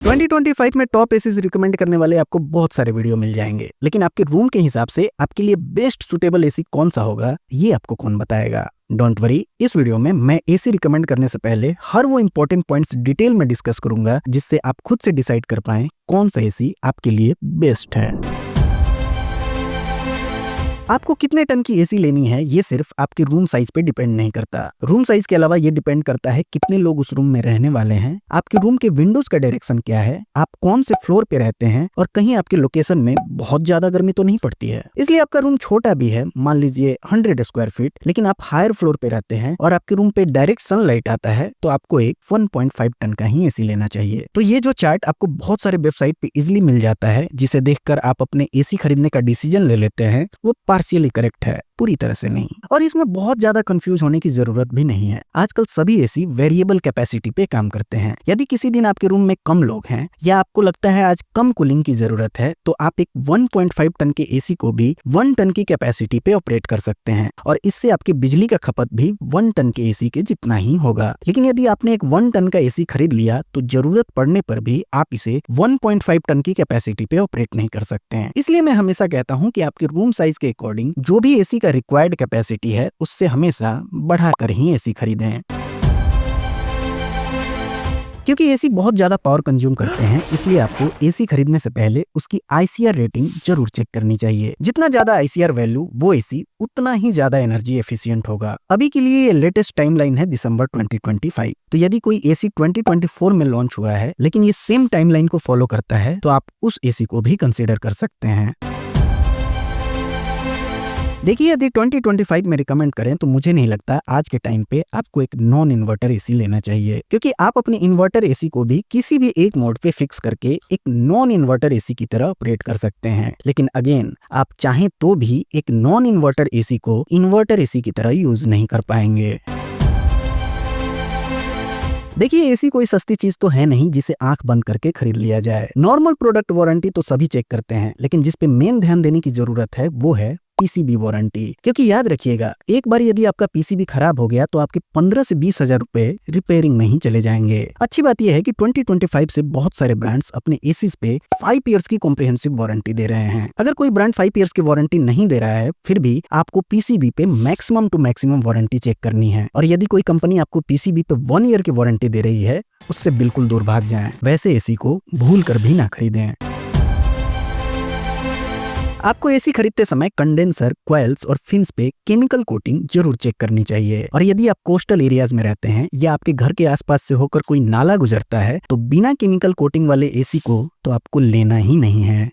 2025 में top ACs recommend करने वाले आपको बहुत सारे वीडियो मिल जाएंगे, लेकिन आपके रूम के हिसाब से आपके लिए बेस्ट सुटेबल एसी कौन सा होगा ये आपको कौन बताएगा। डोंट वरी, इस वीडियो में मैं एसी रिकमेंड करने से पहले हर वो इंपॉर्टेंट पॉइंट्स डिटेल में डिस्कस करूंगा जिससे आप खुद से डिसाइड कर पाएं कौन सा एसी आपके लिए बेस्ट है। आपको कितने टन की एसी लेनी है ये सिर्फ आपके रूम साइज पे डिपेंड नहीं करता। रूम साइज के अलावा ये डिपेंड करता है कितने लोग उस रूम में रहने वाले हैं, आपके रूम के विंडोज का डायरेक्शन क्या है, आप कौन से फ्लोर पे रहते हैं और कहीं आपके लोकेशन में बहुत ज्यादा गर्मी तो नहीं पड़ती है। इसलिए आपका रूम छोटा भी है, मान लीजिए 100 स्क्वायर फीट, लेकिन आप हायर फ्लोर पे रहते हैं और आपके रूम पे डायरेक्ट सनलाइट आता है, तो आपको एक 1.5 टन का ही एसी लेना चाहिए। तो ये जो चार्ट आपको बहुत सारे वेबसाइट पे इजिली मिल जाता है, जिसे देखकर आप अपने एसी खरीदने का डिसीजन ले लेते हैं, वो पार्शियली करेक्ट है, पूरी तरह से नहीं। और इसमें बहुत ज्यादा कंफ्यूज होने की जरूरत भी नहीं है। आजकल सभी एसी वेरिएबल कैपेसिटी पे काम करते हैं। यदि किसी दिन आपके रूम में कम लोग हैं या आपको लगता है आज कम कूलिंग की जरूरत है, तो आप एक 1.5 टन के एसी को भी 1 टन की कैपेसिटी पे ऑपरेट कर सकते हैं और इससे आपकी बिजली का खपत भी 1 टन के एसी के जितना ही होगा। लेकिन यदि आपने एक 1 टन का एसी खरीद लिया तो जरूरत पड़ने पर भी आप इसे 1.5 टन की कैपेसिटी पे ऑपरेट नहीं कर सकते हैं। इसलिए मैं हमेशा कहता हूँ कि आपके रूम साइज के अकॉर्डिंग जो भी एसी का रिक्वायर्ड कैपेसिटी है उससे हमेशा बढ़ाकर ही एसी खरीदें। क्योंकि एसी बहुत ज्यादा पावर कंज्यूम करते हैं, इसलिए आपको एसी खरीदने से पहले उसकी आईसीआर रेटिंग जरूर चेक करनी चाहिए। जितना ज्यादा आईसीआर वैल्यू वो एसी उतना ही ज्यादा एनर्जी एफिशिएंट होगा। अभी के लिए ये लेटेस्ट टाइमलाइन है दिसंबर 2025। तो यदि कोई एसी 2024 में लॉन्च हुआ है लेकिन ये सेम टाइमलाइन को फॉलो करता है, तो आप उस एसी को भी कंसिडर कर सकते हैं। देखिए, यदि 2025 में रिकमेंड करें तो मुझे नहीं लगता आज के टाइम पे आपको एक नॉन इन्वर्टर एसी लेना चाहिए, क्योंकि आप अपने इन्वर्टर एसी को भी किसी भी एक मोड पे फिक्स करके एक नॉन इन्वर्टर एसी की तरह ऑपरेट कर सकते हैं। लेकिन अगेन, आप चाहें तो भी एक नॉन इन्वर्टर एसी को इन्वर्टर एसी की तरह यूज नहीं कर पाएंगे। देखिए, एसी कोई सस्ती चीज तो है नहीं जिसे आंख बंद करके खरीद लिया जाए। नॉर्मल प्रोडक्ट वारंटी तो सभी चेक करते हैं, लेकिन जिस पे मेन ध्यान देने की जरूरत है वो है पीसीबी वारंटी। क्योंकि याद रखिएगा, एक बार यदि आपका पीसीबी खराब हो गया तो आपके 15 से 20 हजार रुपए रिपेयरिंग में ही चले जाएंगे। अच्छी बात यह है कि 2025 से बहुत सारे ब्रांड्स अपने एसीज पे 5 इयर्स की कॉम्प्रिहेंसिव वारंटी दे रहे हैं। अगर कोई ब्रांड 5 इयर्स की वारंटी नहीं दे रहा है, फिर भी आपको पीसीबी पे maximum to maximum warranty check करनी है। और यदि कोई कंपनी आपको पीसीबी पे 1 ईयर की वारंटी दे रही है, उससे बिल्कुल दूर भाग जाएं। वैसे एसी को भूल कर भी ना खरीदें। आपको एसी खरीदते समय कंडेंसर, कॉइल्स और फिन्स पे केमिकल कोटिंग जरूर चेक करनी चाहिए। और यदि आप कोस्टल एरियाज में रहते हैं या आपके घर के आसपास से होकर कोई नाला गुजरता है, तो बिना केमिकल कोटिंग वाले एसी को तो आपको लेना ही नहीं है।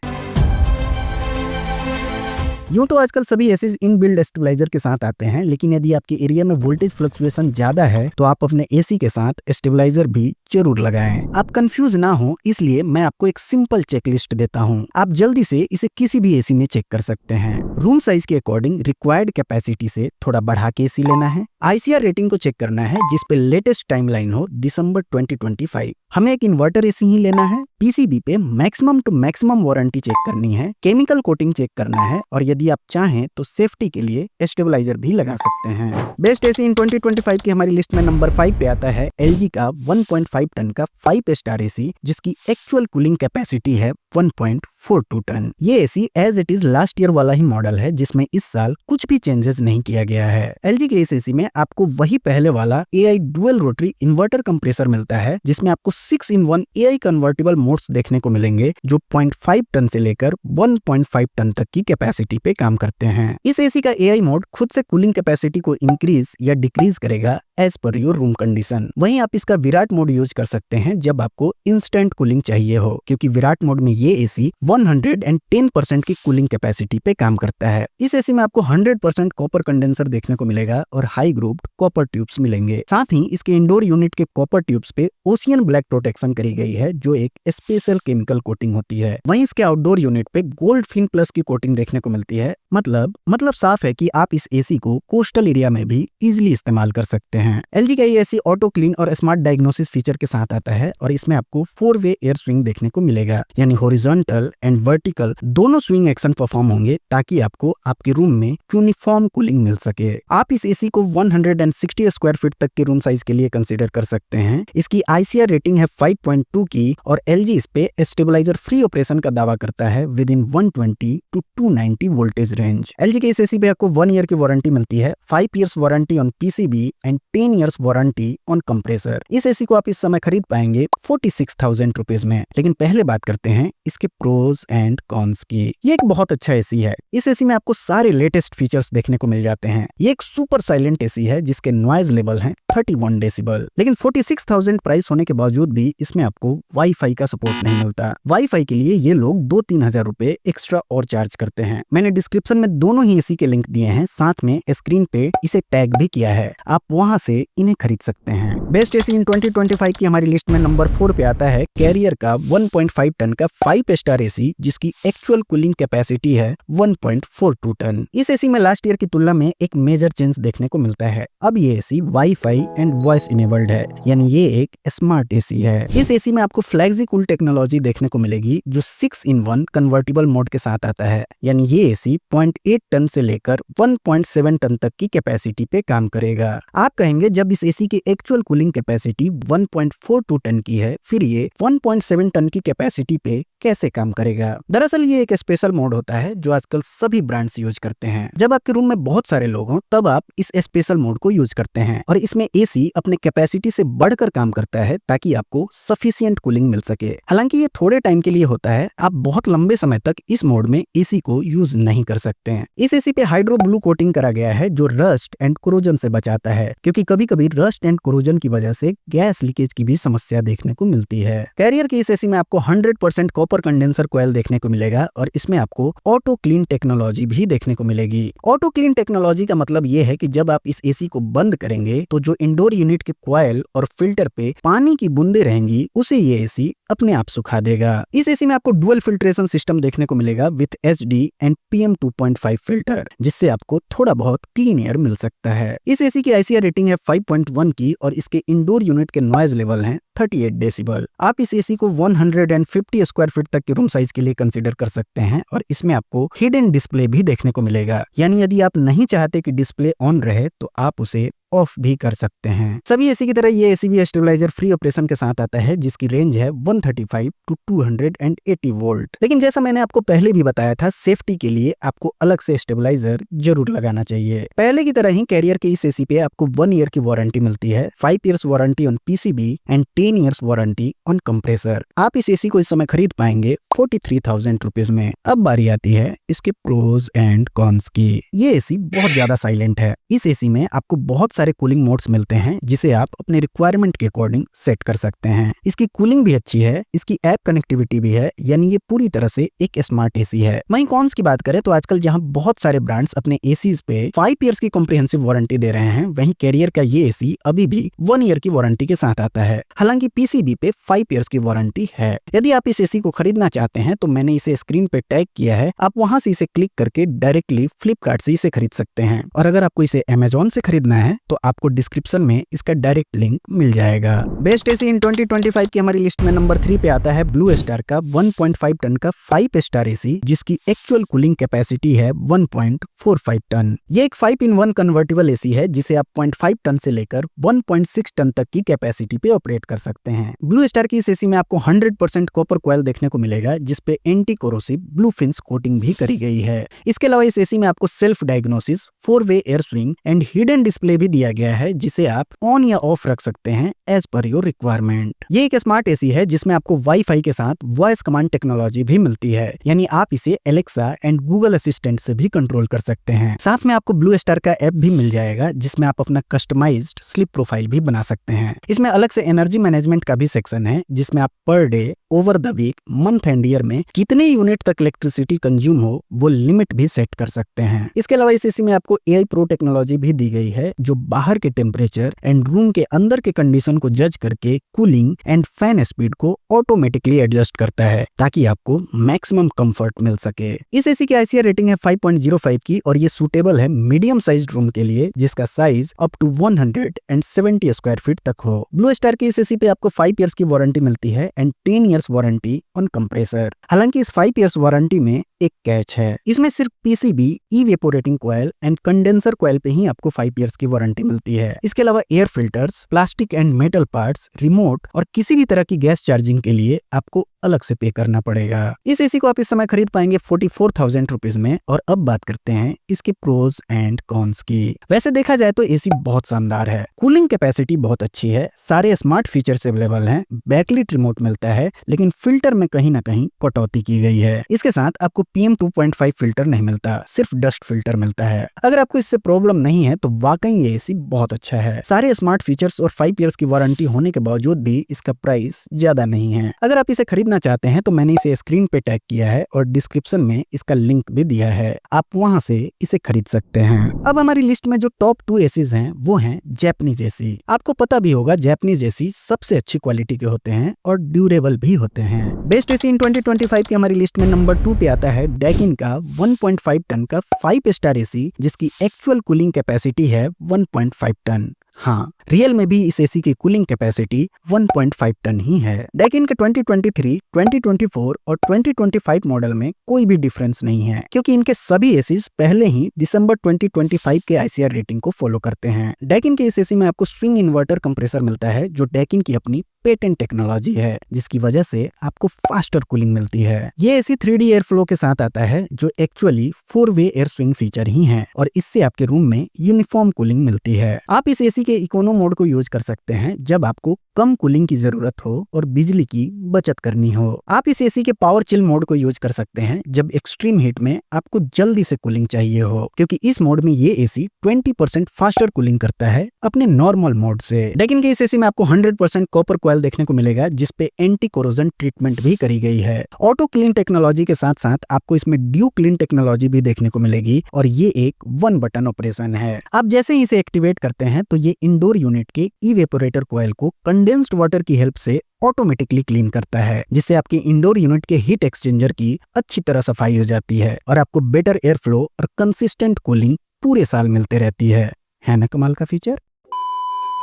यूं तो आजकल सभी एसी इनबिल्ट स्टेबलाइजर के साथ आते हैं, लेकिन यदि आपके एरिया में वोल्टेज फ्लक्चुएशन ज्यादा है तो आप अपने एसी के साथ स्टेबलाइजर भी जरूर लगाएं। आप कंफ्यूज ना हो, इसलिए मैं आपको एक सिंपल चेकलिस्ट देता हूं। आप जल्दी से इसे किसी भी एसी में चेक कर सकते हैं। रूम साइज के अकॉर्डिंग रिक्वायर्ड कैपेसिटी से थोड़ा बढ़ा के एसी लेना है। आईसीआर रेटिंग को चेक करना है जिस पे लेटेस्ट टाइमलाइन हो दिसंबर 2025। हमें एक इन्वर्टर एसी ही लेना है। पीसीबी पे maximum to maximum warranty check करनी है। केमिकल कोटिंग चेक करना है और यदि आप चाहें तो सेफ्टी के लिए स्टेबलाइजर भी लगा सकते हैं। बेस्ट एसी इन 2025 की हमारी लिस्ट में नंबर 5 पे आता है एलजी का 1.5 टन का 5 स्टार एसी, जिसकी एक्चुअल कूलिंग कैपेसिटी है 1.42 टन। ये AC as it is last year वाला ही मॉडल है, जिसमें इस साल कुछ भी चेंजेस नहीं किया गया है। एलजी के इस एसी में आपको वही पहले वाला AI dual rotary inverter compressor मिलता है, जिसमें आपको 6-in-1 एआई कन्वर्टेबल मोड्स देखने को मिलेंगे, जो 0.5 टन से लेकर 1.5 टन तक की कैपेसिटी पे काम करते हैं। इस एसी का एआई मोड खुद से कूलिंग कैपेसिटी को इंक्रीज या डिक्रीज करेगा as per your room condition. वहीं आप इसका विराट मोड यूज कर सकते हैं जब आपको इंस्टेंट कूलिंग चाहिए हो, क्योंकि विराट मोड में ये एसी 110% की कूलिंग कैपेसिटी पे काम करता है। इस एसी में आपको 100% कॉपर कंडेंसर देखने को मिलेगा और हाई ग्रुप्ड कॉपर ट्यूब्स मिलेंगे। साथ ही इसके इंडोर यूनिट के कॉपर ट्यूब्स पे ओशियन ब्लैक प्रोटेक्शन करी गई है, जो एक स्पेशल केमिकल कोटिंग होती है। वहीं इसके आउटडोर यूनिट पे गोल्ड फिन प्लस की कोटिंग देखने को मिलती है मतलब साफ है कि आप इस एसी को कोस्टल एरिया में भी इजीली इस्तेमाल कर सकते हैं। एलजी का ये एसी ऑटो क्लीन और स्मार्ट डायग्नोसिस फीचर के साथ आता है और इसमें आपको 4-वे एयर स्विंग देखने को मिलेगा, यानी हॉरिजॉन्टल एंड वर्टिकल दोनों स्विंग एक्शन परफॉर्म होंगे ताकि आपको आपके रूम में यूनिफॉर्म कूलिंग मिल सके। आप इस एसी को 160 स्क्वायर फीट तक के रूम साइज के लिए कंसीडर कर सकते हैं। इसकी ICR रेटिंग है 5.2 की और एलजी इस पे स्टेबलाइजर फ्री ऑपरेशन का दावा करता है with in 120 to 290 voltage range. LG के इस एसी पे आपको 1 ईयर की वारंटी मिलती है, 5 years warranty on PCB and 10 years warranty on compressor. इस एसी को आप इस समय खरीद पाएंगे 46,000 रुपीज में। लेकिन पहले बात करते हैं इसके प्रोज एंड कॉन्स की। ये एक बहुत अच्छा एसी है। इस एसी में आपको सारे लेटेस्ट फीचर्स देखने को मिल जाते हैं। ये एक सुपर साइलेंट एसी है जिसके नॉइज लेवल है 31 डेसिबल। लेकिन 46,000 प्राइस होने के बावजूद भी इसमें आपको वाईफाई का सपोर्ट नहीं मिलता। वाईफाई के लिए ये लोग 2-3 हजार रुपए एक्स्ट्रा और चार्ज करते हैं। मैंने डिस्क्रिप्शन में दोनों ही एसी के लिंक दिए हैं, साथ में स्क्रीन पे इसे टैग भी किया है, आप वहां से इन्हें खरीद सकते हैं। बेस्ट एसी इन 2025 की हमारी लिस्ट में नंबर 4 पे आता है कैरियर का 1.5 टन का 5 स्टार एसी जिसकी एक्चुअल कूलिंग कैपेसिटी है 1.42 टन। इस एसी में लास्ट ईयर की तुलना में एक मेजर चेंज देखने को मिलता है। अब ये AC wifi and voice enabled है, यानी ये एक स्मार्ट एसी है। इस एसी में आपको फ्लेक्सी कूल टेक्नोलॉजी देखने को मिलेगी जो 6-in-1 कन्वर्टिबल मोड के साथ आता है, यानी ये एसी 0.8 टन से लेकर 1.7 टन तक की कैपेसिटी पे काम करेगा। आप कहेंगे जब इस एसी की एक्चुअल कूलिंग कैपेसिटी 1.42 टन की है, फिर ये 1.7 टन की कैपेसिटी पे कैसे काम करेगा? दरअसल ये एक स्पेशल मोड होता है जो आजकल सभी ब्रांड्स यूज करते हैं। जब आपके रूम में बहुत सारे लोग हों तब आप इस स्पेशल मोड को यूज करते हैं और इसमें एसी अपने कैपेसिटी से बढ़कर काम करता है ताकि आपको सफिशिएंट कूलिंग मिल सके। हालांकि ये थोड़े टाइम के लिए होता है, आप बहुत लंबे समय तक इस मोड में एसी को यूज नहीं कर सकते हैं। इस एसी पे हाइड्रो ब्लू कोटिंग करा गया है जो रस्ट एंड कोरोजन से बचाता है, क्योंकि कभी कभी रस्ट एंड कोरोजन की वजह से गैस लीकेज की भी समस्या देखने को मिलती है। कैरियर की इस एसी में आपको 100% कॉपर कंडेंसर कॉइल देखने को मिलेगा और इसमें आपको ऑटो क्लीन टेक्नोलॉजी भी देखने को मिलेगी। ऑटो क्लीन टेक्नोलॉजी का मतलब ये है कि जब आप इस एसी को बंद करेंगे तो जो इंडोर यूनिट के कॉइल और फिल्टर पे पानी की बूंदे रहेंगी उसे ये एसी अपने आप सुखा देगा। इस एसी में आपको डुअल फिल्ट्रेशन सिस्टम देखने को मिलेगा with HD and PM 2.5 filter, जिससे आपको थोड़ा बहुत क्लीन एयर मिल सकता है। इस एसी की ICR रेटिंग है 5.1 की और इसके इंडोर यूनिट के नॉइज लेवल हैं 38 डेसिबल। आप इस एसी को 150 स्क्वायर फीट तक के रूम साइज के लिए कंसीडर कर सकते हैं और इसमें आपको हिडन डिस्प्ले भी देखने को मिलेगा, यानी यदि आप नहीं चाहते कि डिस्प्ले ऑन रहे तो आप उसे ऑफ भी कर सकते हैं। सभी एसी की तरह ये एसी भी स्टेबलाइजर फ्री ऑपरेशन के साथ आता है जिसकी रेंज है 135 to 280 वोल्ट। लेकिन जैसा मैंने आपको पहले भी बताया था, सेफ्टी के लिए आपको अलग से स्टेबलाइजर जरूर लगाना चाहिए। पहले की तरह ही कैरियर के इस एसी पे आपको 1 ईयर की वारंटी मिलती है, 5 years warranty on PCB and 10 years warranty on compressor. आप इस एसी को इस समय खरीद पाएंगे 43,000 रुपीज में। अब बारी आती है इसके प्रोज एंड कॉन्स की। ये एसी बहुत ज्यादा साइलेंट है। इस एसी में आपको बहुत सारे कूलिंग मोड्स मिलते हैं जिसे आप अपने रिक्वायरमेंट के अकॉर्डिंग सेट कर सकते हैं। इसकी कूलिंग भी अच्छी है, इसकी ऐप कनेक्टिविटी भी है, यानी ये पूरी तरह से एक स्मार्ट एसी है। वहीं कॉन्स की बात करें तो आजकल जहां बहुत सारे ब्रांड्स अपने एसीज पे 5 इयर्स की कॉम्प्रिहेंसिव वारंटी दे रहे हैं, वहीं कैरियर का ये एसी अभी भी 1 ईयर की वारंटी के साथ आता है। हालांकि पीसीबी पे 5 इयर्स की वारंटी है। यदि आप इस एसी को खरीदना चाहते हैं तो मैंने इसे स्क्रीन पे टैग किया है, आप वहां से इसे क्लिक करके डायरेक्टली फ्लिपकार्ट से इसे खरीद सकते हैं। और अगर आपको इसे अमेजोन से खरीदना है तो आपको डिस्क्रिप्शन में इसका डायरेक्ट लिंक मिल जाएगा। बेस्ट एसी इन 2025 की हमारी लिस्ट में नंबर 3 पे आता है ब्लू स्टार का 1.5 टन का 5 स्टार एसी जिसकी एक्चुअल कूलिंग कैपेसिटी है 1.45 टन। ये एक 5-in-1 कन्वर्टिबल एसी है जिसे आप 0.5 टन से लेकर 1.6 टन तक की कैपेसिटी पे ऑपरेट कर सकते हैं। ब्लू स्टार की इस एसी में आपको 100% कॉपर कॉइल देखने को मिलेगा जिसपे anti corrosive blue fins coating भी करी गई है। इसके अलावा इस एसी में आपको सेल्फ डायग्नोसिस, 4-वे air swing and hidden display भी दिया गया है जिसे आप ऑन या ऑफ रख सकते हैं एज पर योर रिक्वायरमेंट। ये एक स्मार्ट एसी है जिसमें आपको वाईफाई के साथ वॉइस कमांड टेक्नोलॉजी भी मिलती है, यानी आप इसे एलेक्सा एंड गूगल असिस्टेंट से भी कंट्रोल कर सकते हैं। साथ में आपको ब्लू स्टार का ऐप भी मिल जाएगा जिसमें आप अपना कस्टमाइज्ड स्लीप प्रोफाइल भी बना सकते हैं। इसमें अलग से एनर्जी मैनेजमेंट का भी सेक्शन है जिसमें आप per day over the week, month and year में कितने यूनिट तक इलेक्ट्रिसिटी कंज्यूम हो वो लिमिट भी सेट कर सकते हैं। इसके अलावा इस एसी में आपको AI प्रो टेक्नोलॉजी भी दी गई है जो बाहर के टेम्परेचर एंड रूम के अंदर के कंडीशन को जज करके कूलिंग एंड फैन स्पीड को ऑटोमेटिकली एडजस्ट करता है ताकि आपको मैक्सिमम कंफर्ट मिल सके। इस एसी की ICR रेटिंग है 5.05 की और ये सूटेबल है मीडियम साइज रूम के लिए जिसका size up to 170 square feet तक हो। ब्लू स्टार की इस एसी पे आपको 5 इयर्स की वारंटी मिलती है and 10 years warranty on compressor. हालांकि इस 5 इयर्स वारंटी में एक कैच है, इसमें सिर्फ PCB, evaporating coil and condenser coil पे ही आपको 5 इयर्स की वारंटी मिलती है। इसके अलावा air filters, plastic and metal parts, remote और किसी भी तरह की गैस चार्जिंग के लिए आपको अलग से पे करना पड़ेगा। इस एसी को आप इस समय खरीद पाएंगे 44,000 रुपीज में। और अब बात करते हैं इसके प्रोज एंड कॉन्स की। वैसे देखा जाए तो एसी बहुत शानदार है, कूलिंग कैपेसिटी बहुत अच्छी है, सारे स्मार्ट फीचर्स अवेलेबल हैं, बैकलिट रिमोट मिलता है, लेकिन फिल्टर में कहीं ना कहीं कटौती की गई है। इसके साथ आपको PM 2.5 फिल्टर नहीं मिलता, सिर्फ डस्ट फिल्टर मिलता है। अगर आपको इससे प्रॉब्लम नहीं है तो वाकई ये एसी बहुत अच्छा है। सारे स्मार्ट फीचर्स और 5 इयर्स की वारंटी होने के बावजूद भी इसका प्राइस ज्यादा नहीं है। अगर आप इसे खरीदना चाहते हैं तो मैंने इसे स्क्रीन पे टैग किया है और डिस्क्रिप्शन में इसका लिंक भी दिया है, आप वहां से इसे खरीद सकते हैं। अब हमारी लिस्ट में जो टॉप 2 एसीज हैं वो हैं जापानीज एसी। आपको पता भी होगा जापानीज एसी सबसे अच्छी क्वालिटी के होते हैं और ड्यूरेबल भी होते हैं। बेस्ट एसी इन 2025 की हमारी लिस्ट में नंबर 2 पे आता है डैकिन का 1.5 टन का 5 स्टार एसी जिसकी एक्चुअल कूलिंग कैपेसिटी है 1.5 टन। हाँ, रियल में भी इस एसी की कूलिंग कैपेसिटी 1.5 टन ही है। डैकिन के 2023, 2024 और 2025 मॉडल में कोई भी डिफरेंस नहीं है क्योंकि इनके सभी एसीज पहले ही दिसंबर 2025 के ICR रेटिंग को फॉलो करते हैं। डैकिन के इस एसी में आपको स्ट्रिंग इन्वर्टर कंप्रेसर मिलता है जो डैकिन की अपनी पेटेंट टेक्नोलॉजी है जिसकी वजह से आपको फास्टर कूलिंग मिलती है। ये एसी 3D एयर फ्लो के साथ आता है जो एक्चुअली 4-वे एयर स्विंग फीचर ही है और इससे आपके रूम में यूनिफॉर्म कूलिंग मिलती है। आप इस एसी के इकोनो मोड को यूज कर सकते हैं जब आपको कम कूलिंग की जरूरत हो और बिजली की बचत करनी हो। आप इस एसी के पावर चिल मोड को यूज कर सकते हैं जब एक्सट्रीम हीट में आपको जल्दी से कूलिंग चाहिए हो क्योंकि इस मोड में ये एसी 20% फास्टर कूलिंग करता है अपने नॉर्मल मोड से। लेकिन इस एसी में आपको 100% कॉपर कॉइल देखने को मिलेगा जिसपे एंटी कोरोजन ट्रीटमेंट भी करी गई है। ऑटो क्लीन टेक्नोलॉजी के साथ साथ आपको इसमें ड्यू क्लीन टेक्नोलॉजी भी देखने को मिलेगी और ये एक 1 बटन ऑपरेशन है। आप जैसे ही इसे एक्टिवेट करते हैं तो ये इंडोर यूनिट के इवेपोरेटर कॉइल को कंडेंस्ड वाटर की हेल्प से ऑटोमेटिकली क्लीन करता है जिससे आपके इंडोर यूनिट के हीट एक्सचेंजर की अच्छी तरह सफाई हो जाती है और आपको बेटर एयर फ्लो और कंसिस्टेंट कूलिंग पूरे साल मिलते रहती है ना कमाल का फीचर।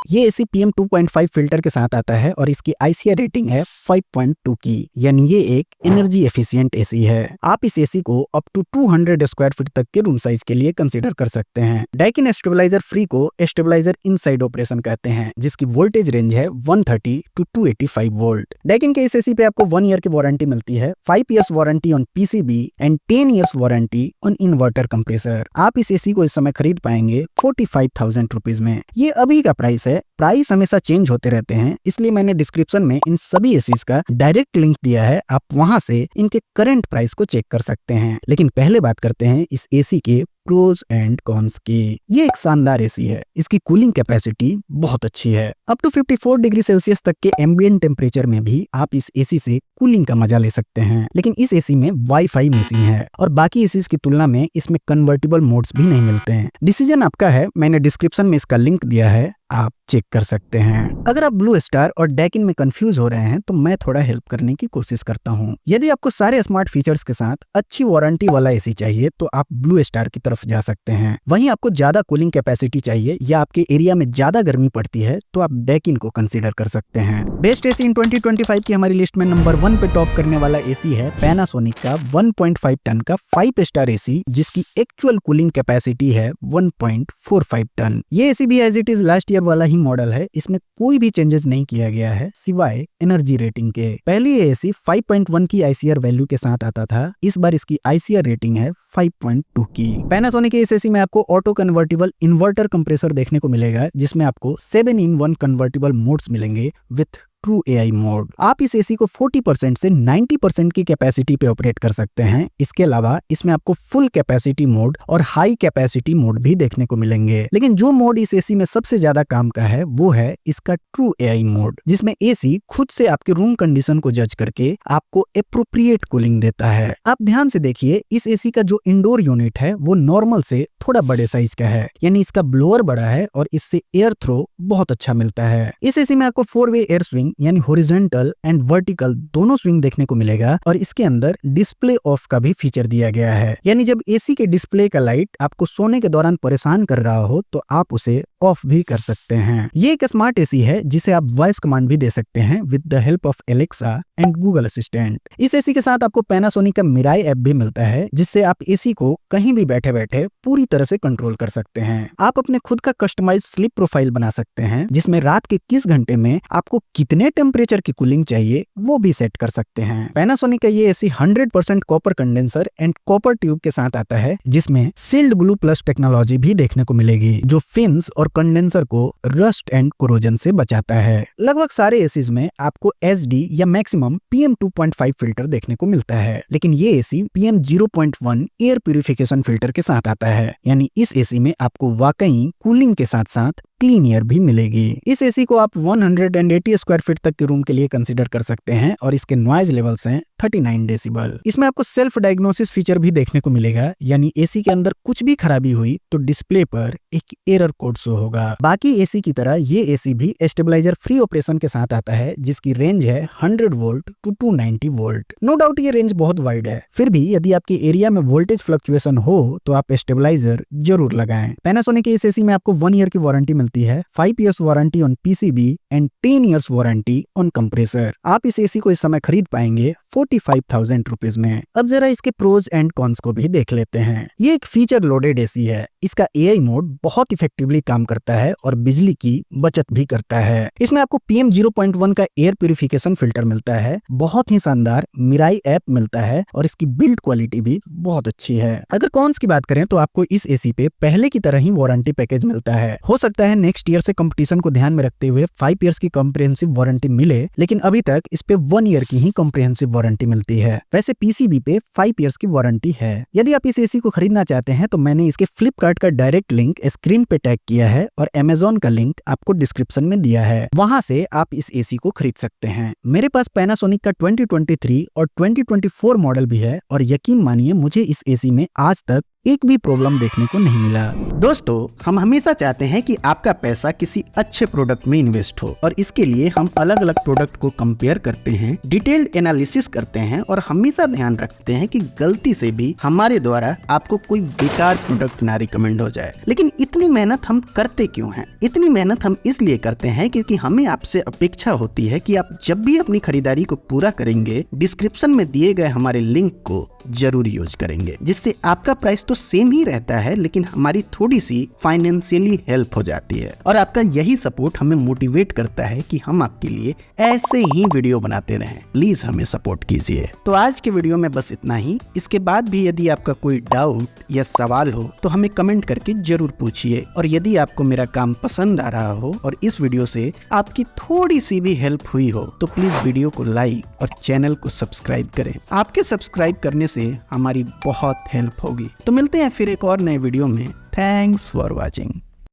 ये एसी PM 2.5 फिल्टर के साथ आता है और इसकी ICR रेटिंग है 5.2 की, यानी ये एक एनर्जी एफिशिएंट एसी है। आप इस एसी को अप टू 200 स्क्वायर फीट तक के रूम साइज के लिए कंसीडर कर सकते हैं। डैकिन स्टेबलाइजर फ्री को स्टेबलाइजर इनसाइड ऑपरेशन कहते हैं जिसकी वोल्टेज रेंज है 130 to 285 वोल्ट। डैकिन के इस एसी पे आपको 1 ईयर की वारंटी मिलती है, 5 years warranty on PCB and 10 years warranty on inverter compressor. आप इस एसी को इस समय खरीद पाएंगे 45,000 रुपीज में। ये अभी का प्राइस है, प्राइस हमेशा चेंज होते रहते हैं इसलिए मैंने डिस्क्रिप्शन में इन सभी एसीज का डायरेक्ट लिंक दिया है, आप वहां से इनके करंट प्राइस को चेक कर सकते हैं। लेकिन पहले बात करते हैं इस एसी के प्रोज एंड कॉन्स की। ये एक शानदार एसी है, इसकी कूलिंग कैपेसिटी बहुत अच्छी है। अप टू 54 डिग्री सेल्सियस तक के एम्बिएंट टेम्परेचर में भी आप इस एसी से कूलिंग का मजा ले सकते हैं। लेकिन इस एसी में वाईफाई मिसिंग है और बाकी एसीज की तुलना में इसमें कन्वर्टेबल मोड्स भी नहीं मिलते हैं। डिसीजन आपका है, मैंने डिस्क्रिप्शन में इसका लिंक दिया है, आप चेक कर सकते हैं। अगर आप ब्लू स्टार और डैकिन में कंफ्यूज हो रहे हैं तो मैं थोड़ा हेल्प करने की कोशिश करता हूँ। यदि आपको सारे स्मार्ट फीचर्स के साथ अच्छी वारंटी वाला एसी चाहिए तो आप ब्लू स्टार की तरफ जा सकते हैं। वहीं आपको ज्यादा कूलिंग कैपेसिटी चाहिए या आपके एरिया में ज्यादा गर्मी पड़ती है तो आप डैकिन को कंसीडर कर सकते हैं। बेस्ट एसी इन 2025 की हमारी लिस्ट में नंबर 1 पे टॉप करने वाला एसी है पैनासोनिक का 1.5 टन का 5 स्टार एसी जिसकी एक्चुअल कूलिंग कैपेसिटी है 1.45 टन। ये एसी भी as it is last year वाला ही मॉडल है, इसमें कोई भी चेंजेस नहीं किया गया है सिवाय एनर्जी रेटिंग के। पहले ये एसी 5.1 की ICR वैल्यू के साथ आता था, इस बार इसकी ICR रेटिंग है 5.2 की। पैनासोनिक के इस एसी में आपको ऑटो कन्वर्टेबल इन्वर्टर कंप्रेसर देखने को मिलेगा जिसमें आपको 7-in-1 कन्वर्टेबल मोड्स मिलेंगे विथ ट्रू एआई मोड। आप इस एसी को 40% से 90% की कैपेसिटी पे ऑपरेट कर सकते हैं। इसके अलावा इसमें आपको फुल कैपेसिटी मोड और हाई कैपेसिटी मोड भी देखने को मिलेंगे, लेकिन जो मोड इस एसी में सबसे ज्यादा काम का है वो है इसका ट्रू एआई मोड, जिसमें एसी खुद से आपके रूम कंडीशन को जज करके आपको एप्रोप्रिएट कूलिंग देता है। आप ध्यान से देखिए, इस एसी का जो इंडोर यूनिट है वो नॉर्मल से थोड़ा बड़े साइज का है, यानी इसका ब्लोअर बड़ा है और इससे एयर थ्रो बहुत अच्छा मिलता है। इस एसी में आपको 4-वे एयर स्विंग यानी हॉरिजॉन्टल एंड वर्टिकल दोनों स्विंग देखने को मिलेगा और इसके अंदर डिस्प्ले ऑफ का भी फीचर दिया गया है, यानी जब एसी के डिस्प्ले का लाइट आपको सोने के दौरान परेशान कर रहा हो तो आप उसे ऑफ भी कर सकते हैं। ये एक स्मार्ट एसी है जिसे आप वॉइस कमांड भी दे सकते हैं with the help of Alexa and Google assistant. इस एसी के साथ आपको पैनासोनिक का मिराई ऐप भी मिलता है, जिससे आप एसी को कहीं भी बैठे बैठे पूरी तरह से कंट्रोल कर सकते हैं। आप अपने खुद का कस्टमाइज स्लीप प्रोफाइल बना सकते हैं, जिसमें रात के किस घंटे में आपको कितने टेम्परेचर की कूलिंग चाहिए वो भी सेट कर सकते हैं। पैनासोनिक का ये AC 100% copper condenser and copper tube के साथ आता है, जिसमें सील्ड ब्लू प्लस टेक्नोलॉजी भी देखने को मिलेगी, जो फिन्स और कंडेंसर को रस्ट एंड कोरोजन से बचाता है। लगभग सारे एसीज में आपको एसडी या मैक्सिमम PM 2.5 फिल्टर देखने को मिलता है, लेकिन ये AC PM 0.1 air purification filter के साथ आता है, यानी इस एसी में आपको वाकई कूलिंग के साथ साथ क्लीन एयर भी मिलेगी। इस एसी को आप 180 स्क्वायर फीट तक के रूम के लिए कंसीडर कर सकते हैं और इसके नॉइज लेवल्स हैं 39 डेसिबल। इसमें आपको सेल्फ डायग्नोसिस फीचर भी देखने को मिलेगा, यानी एसी के अंदर कुछ भी खराबी हुई तो डिस्प्ले पर एक एरर कोड शो होगा। बाकी एसी की तरह ये एसी भी स्टेबलाइजर फ्री ऑपरेशन के साथ आता है, जिसकी रेंज है 100 volt to 290 volt. No doubt ये रेंज बहुत वाइड है, फिर भी यदि आपके एरिया में वोल्टेज फ्लक्चुएशन हो तो आप स्टेबलाइजर जरूर लगाएं। पैनासोनिक के इस एसी में आपको 1 ईयर की वारंटी मिलती है, 5 years warranty on PCB and 10 years warranty on compressor. आप इस एसी को इस समय खरीद पाएंगे 45,000 रुपीज में। अब जरा इसके प्रोज एंड कॉन्स को भी देख लेते हैं। ये एक फीचर लोडेड एसी है। इसका एआई मोड बहुत इफेक्टिवली काम करता है और बिजली की बचत भी करता है। इसमें आपको PM 0.1 का एयर प्यूरिफिकेशन फिल्टर मिलता है, बहुत ही शानदार मिराई ऐप मिलता है और इसकी बिल्ड क्वालिटी भी बहुत अच्छी है। अगर कॉन्स की बात करें तो आपको इस एसी पे पहले की तरह ही वारंटी पैकेज मिलता है। हो सकता है नेक्स्ट ईयर से कंपटीशन को ध्यान में रखते हुए 5 इयर्स की कॉम्प्रिहेंसिव वारंटी मिले, लेकिन अभी तक इस पे 1 ईयर की ही कॉम्प्रिहेंसिव वारंटी मिलती है। वैसे पीसीबी पे 5 इयर्स की वारंटी है। यदि आप इस एसी को खरीदना चाहते हैं तो मैंने इसके फ्लिपकार्ट का डायरेक्ट लिंक स्क्रीन पे टैग किया है और अमेज़न का लिंक आपको डिस्क्रिप्शन में दिया है, वहां से आप इस एसी को खरीद सकते हैं। मेरे पास पैनासोनिक का 2023 और 2024 मॉडल भी है और यकीन मानिए मुझे इस एसी में आज तक एक भी प्रॉब्लम देखने को नहीं मिला। दोस्तों, हम हमेशा चाहते हैं कि आपका पैसा किसी अच्छे प्रोडक्ट में इन्वेस्ट हो और इसके लिए हम अलग अलग प्रोडक्ट को कंपेयर करते हैं, डिटेल्ड एनालिसिस करते हैं और हमेशा ध्यान रखते हैं कि गलती से भी हमारे द्वारा आपको कोई बेकार प्रोडक्ट ना रिकमेंड हो जाए। लेकिन इतनी मेहनत हम करते क्यों हैं? इतनी मेहनत हम इसलिए करते हैं क्योंकि हमें आपसे अपेक्षा होती है कि आप जब भी अपनी खरीदारी को पूरा करेंगे, डिस्क्रिप्शन में दिए गए हमारे लिंक को जरूर यूज करेंगे, जिससे आपका प्राइस तो सेम ही रहता है लेकिन हमारी थोड़ी सी फाइनेंशियली हेल्प हो जाती है और आपका यही सपोर्ट हमें मोटिवेट करता है कि हम आपके लिए ऐसे ही वीडियो बनाते रहें। प्लीज हमें सपोर्ट कीजिए। तो आज के वीडियो में बस इतना ही। इसके बाद भी यदि आपका कोई डाउट या सवाल हो तो हमें कमेंट करके जरूर पूछिए और यदि आपको मेरा काम पसंद आ रहा हो और इस वीडियो से आपकी थोड़ी सी भी हेल्प हुई हो तो प्लीज वीडियो को लाइक और चैनल को सब्सक्राइब करें। आपके सब्सक्राइब करने से हमारी बहुत हेल्प होगी। तो मिलते हैं फिर एक और नए वीडियो में। Thanks for watching.